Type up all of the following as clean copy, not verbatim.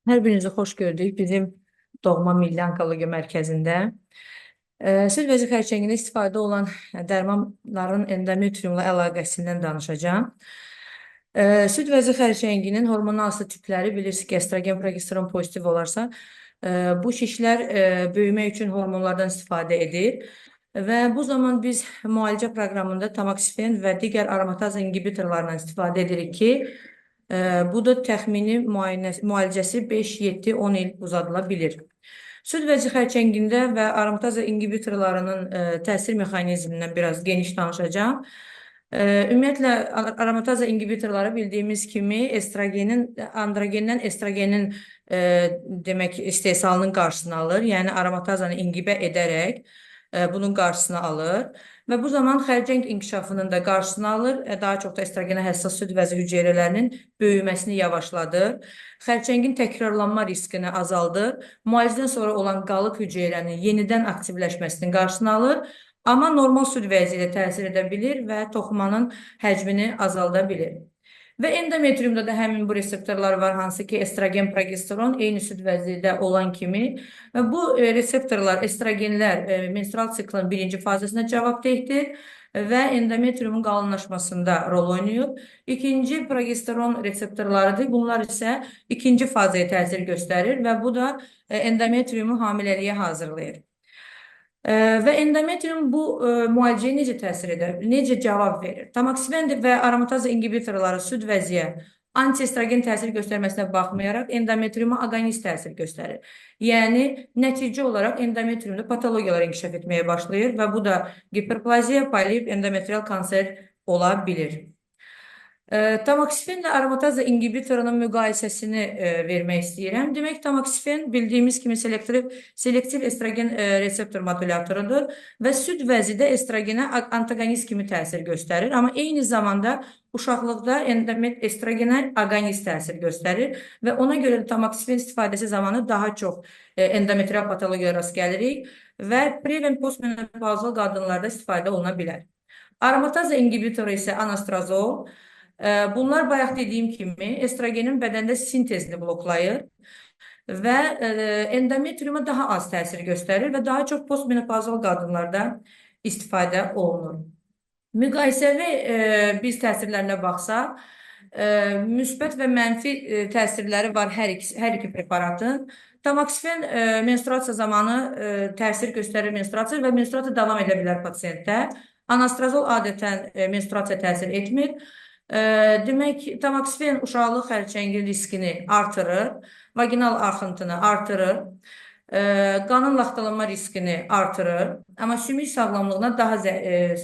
Hər birinizi xoş gördük bizim doğma Milli Onkologiya Mərkəzində. Süd vəzi xərçəngində istifadə olan dərmanların endometriumla əlaqəsindən danışacağım. Süd vəzi xərçənginin hormonal asıl tipləri bilirsiniz ki, estrogen, progesteron pozitiv olarsa, bu şişlər böyümək üçün hormonlardan istifadə edir. Və bu zaman biz müalicə proqramında tamoksifen və digər aromataz inhibitorlarından istifadə edirik ki, bu da təxmini müalicəsi 5-7-10 il uzadıla bilir. Süd vəzi xərçəngində və aromataz inhibitorlarının təsir mexanizmindən biraz geniş danışacağım. Ümumiyyətlə, aromataz inhibitorları bildiyimiz kimi androgendən estrogenin demək istehsalının qarşısını alır. Yəni aromatazanı inhibə edərək bunun qarşısını alır. Və bu zaman xərçəng inkişafının da qarşısını alır. Daha çox da estrogenə həssas süd vəzi hüceyrələrinin böyüməsini yavaşladır. Xərçəngin təkrarlanma riskini azaldır. Müalicədən sonra olan qalıq hüceyrənin yenidən aktivləşməsinin qarşısını alır. Amma normal süd vəzi ilə təsir edə bilir və toxumanın həcmini azalda bilir. Və endometriumda da həmin bu reseptorlar var, hansı ki, estrogen, progesteron eyni süd vəzidə olan kimi. Və bu reseptorlar, estrogenlər menstrual siklin birinci fazasına cavabdehdir və endometriumun qalınlaşmasında rol oynayır. İkinci progesteron reseptorlarıdır. Bunlar isə ikinci fazaya təsir göstərir və bu da endometriumu hamiləliyə hazırlayır. Və endometrium bu müalicəyə necə təsir edir, necə cavab verir? Tamoksifen və aromataz inhibitorları süd vəziyə antiestrogen təsir göstərməsinə baxmayaraq endometriuma aqonist təsir göstərir. Yəni, nəticə olaraq endometriumda patologiyalar inkişaf etməyə başlayır və bu da giperplaziya, polip, endometrial kanser ola bilir. Tamoksifen və aromataz inhibitorunun müqayisəsini vermək istəyirəm. Demək, tamoksifen bildiyimiz kimi selektiv estrogen reseptor modulatorudur və süd vəzidə estrogenə antagonist kimi təsir göstərir. Amma eyni zamanda uşaqlıqda estrogenə aqonist təsir göstərir və ona görə də tamoksifen istifadəsi zamanı daha çox endometrial patologiyaya rast gəlirik və pre- və postmenopauzal qadınlarda istifadə oluna bilər. Aromataz inhibitoru isə anastrazol. Bunlar bayaq dediyim kimi estrogenin bədəndə sintezini bloklayır və endometriuma daha az təsir göstərir və daha çox postmenopauzal qadınlarda istifadə olunur. Müqayisəvi biz təsirlərinə baxsaq, müsbət və mənfi təsirləri var hər iki preparatın. Tamoksifen menstruasiya zamanı təsir göstərir menstruasiya və menstruasiya davam edə bilər pasiyentdə. Anastrazol adətən menstruasiya təsir etmir. Demək, tamoksifen uşaqlıq xərçəngin riskini artırır, vaginal axıntını artırır, qanın laxtalanma riskini artırır, amma sümük sağlamlığına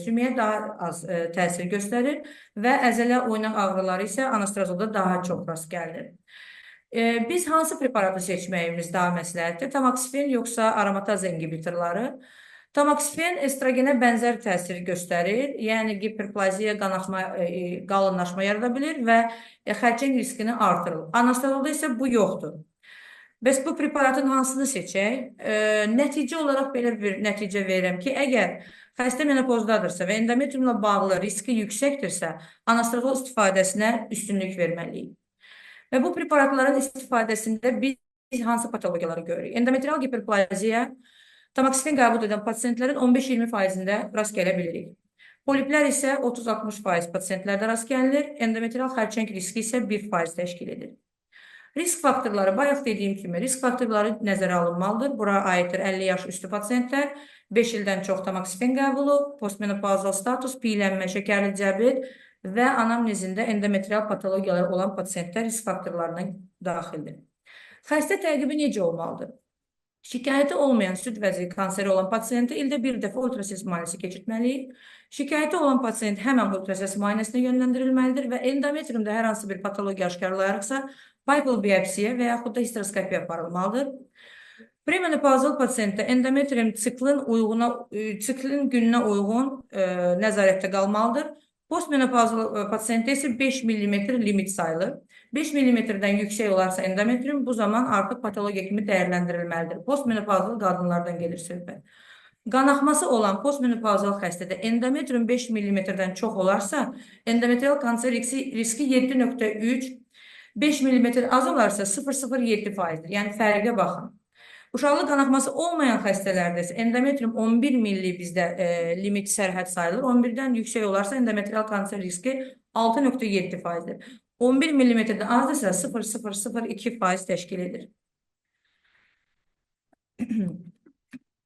sümüyə daha az təsir göstərir və əzələ oynaq ağrıları isə anastrazolda daha çox rast gəlinir. Biz hansı preparatı seçməyimiz daha məsləhətdir? Tamoksifen yoxsa aromataz inhibitorları? Tamoksifen estrogenə bənzər təsir göstərir, yəni giperplaziya, qalınlaşma yarada bilir və xərçəng riskini artırır. Anastrazolda isə bu yoxdur. Bəs bu preparatın hansını seçək? Nəticə olaraq belə bir nəticə verirəm ki, əgər xəstə menopozdadırsa və endometriumla bağlı riski yüksəkdirsə, anastrazol istifadəsinə üstünlük verməliyik. Və bu preparatların istifadəsində biz hansı patologiyaları görürük? Endometrial giperplaziya, tamoksifen qəbul edən pasiyentlərin 15-20%-də rast gələ bilirik. Poliplər isə 30-60% pasiyentlərdə rast gəlinir, endometrial xərçəng riski isə 1% təşkil edir. Risk faktorları, bayaq dediyim kimi, risk faktorları nəzərə alınmalıdır. Bura aiddir 50 yaş üstü pasiyentlər, 5 ildən çox tamoksifen qəbulu, postmenopauzal status, piyələnmə, şəkərli diabet və anamnezində endometrial patologiyalar olan pasiyentlər risk faktorlarına daxildir. Xəstə təqibi necə olmalıdır? Şikayəti olmayan süd vəzi kanseri olan pasiyentə ildə bir dəfə ultrases müayinəsi keçirtməliyik. Şikayəti olan pasiyent həmən ultrases müayinəsinə yönləndirilməlidir və endometriumda hər hansı bir patologiya aşkarlayaraqsa, paypal biopsiya və yaxud da histeroskopiya aparılmalıdır. Premenopauzal pasiyentdə endometrium siklin gününə uyğun nəzarətdə qalmalıdır. Postmenopauzal pasiyentdə isə 5 mm limit sayılır. 5 mm-dən yüksək olarsa endometrium bu zaman artıq patologiya kimi dəyərləndirilməlidir. Postmenopauzal qadınlardan gedir söhbət. Qanaxması olan postmenopauzal xəstədə endometrium 5 mm-dən çox olarsa, endometrial kanser riski 7,3 5 millimetr az olarsa 0,07%-dir. Yəni fərqə baxın. Uşaqlıq qanaxması olmayan xəstələrdə isə endometrium 11 milli bizdə limit sərhəd sayılır. 11-dən yüksək olarsa endometrial kanser riski 6,7%-dir. 11 millimetrdən azdırsa 0,002% təşkil edir.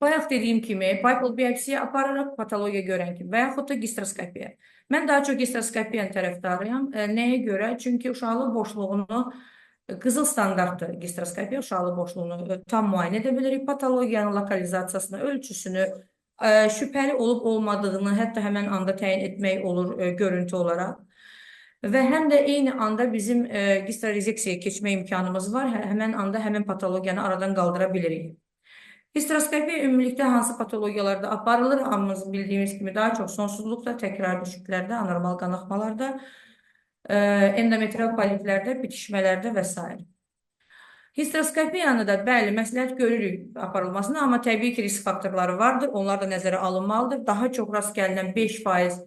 Bayaq dediyim kimi, paypal biopsiya apararaq patologiya görən kimi və yaxud da gistroskopiya. Mən daha çox gistroskopiyanın tərəfdarıyam. Nəyə görə? Çünki uşaqlıq boşluğunu qızıl standartdır gistroskopiya, uşaqlıq boşluğunu tam müayinə edə bilirik. Patologiyanın lokalizasiyasını, ölçüsünü, şübhəli olub-olmadığını hətta həmən anda təyin etmək olur görüntü olaraq. Və həm də eyni anda bizim gistrorezeksiyaya keçmə imkanımız var. Həmən anda həmən patologiyanı aradan qaldıra bilirik. Histroskopiya ümumilikdə hansı patologiyalarda aparılır? Hamımız bildiyimiz kimi daha çox sonsuzluqda, təkrar düşüklərdə, anormal qanaxmalarda, endometrial poliplərdə, bitişmələrdə və s. Histroskopiyanı da bəli, məsləhət görürük aparılmasını, amma təbii ki, risk faktorları vardır, onlar da nəzərə alınmalıdır. Daha çox rast gəlinən 5%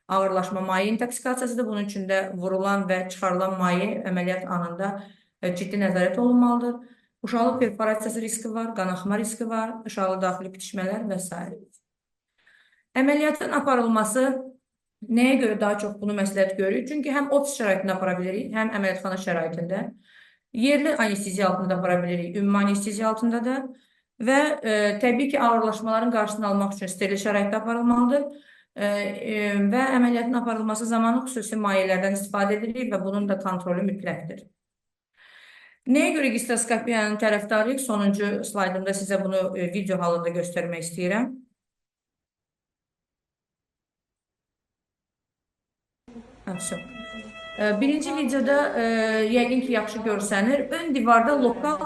ağırlaşma maye intoksikasiyasıdır. Bunun üçün də vurulan və çıxarılan maye əməliyyat anında ciddi nəzarət olunmalıdır. Uşaqlıq perforasiyası riski var, qanaxma riski var, uşaqlıq daxili bitişmələr və s. Əməliyyatın aparılması nəyə görə daha çox bunu məsləhət görürük? Çünki həm ofis şəraitində apara bilirik, həm əməliyyatxana şəraitində. Yerli anesteziya altında apara bilirik, ümumi anesteziya altında da və təbii ki, ağırlaşmaların qarşısını almaq üçün steril şəraitdə aparılmalıdır və əməliyyatın aparılması zamanı xüsusi mayelərdən istifadə edirik və bunun da kontrolü mütləqdir. Nəyə görə gistroskopiyanın tərəfdarıyıq? Sonuncu slaydımda sizə bunu video halında göstərmək istəyirəm. Birinci videoda yəqin ki, yaxşı görsənir. Ön divarda lokal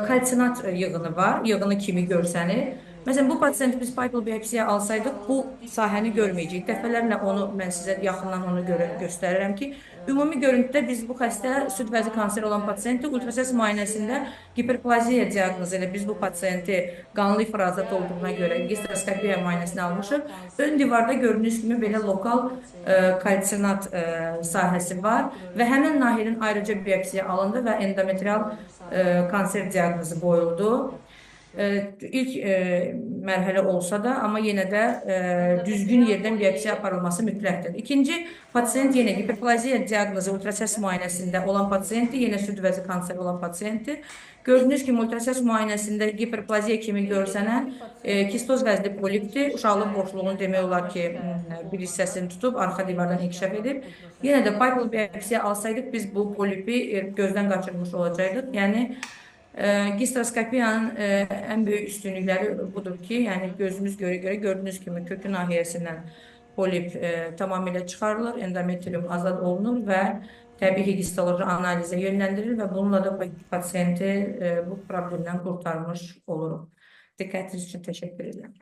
kalsinat yığını var, yığını kimi görsənir. Məsələn, bu pasiyenti biz paypal biopsiya alsaydıq, bu sahəni görməyəcəyik. Dəfələrlə mən sizə yaxından onu göstərirəm ki, ümumi görüntüdə biz bu xəstə süd vəzi kanseri olan pasiyenti ultrasəs müayinəsində hiperplaziya diaqnozu ilə biz bu pasiyenti qanlı ifrazat olduğuna görə gistroskopiya müayinəsini almışıq. Ön divarda gördüyünüz kimi belə lokal kalsinat sahəsi var və həmin nahiyənin ayrıca biopsiya alındı və endometrial kanser diaqnozu qoyuldu. İlk mərhələ olsa da, amma yenə də düzgün yerdən biopsiya aparılması mütləqdir. İkinci, pasiyent yenə hiperplaziya diaqnozu ultrasəs müayinəsində olan pasiyentdir, yenə süd vəzi kanseri olan pasiyentdir. Gördüyünüz kimi ultrasəs müayinəsində hiperplaziya kimi görsənən kistoz vəzli polipdir. Uşaqlıq boşluğunu demək olar ki, bir hissəsini tutub, arxa divardan inkişaf edib. Yenə də paypal biopsiya alsaydıq, biz bu polipi gözdən qaçırmış olacaqdıq. Yəni, gistroskopiyanın ən böyük üstünlükləri budur ki, yəni gözümüz görə gördüyünüz kimi kökü nahiyəsindən polip tamamilə çıxarılır, endometrium azad olunur və təbii ki, histoloji analizə yönləndirilir və bununla da pasiyenti bu problemdən qurtarmış oluruq. Diqqətiniz üçün təşəkkür edirəm.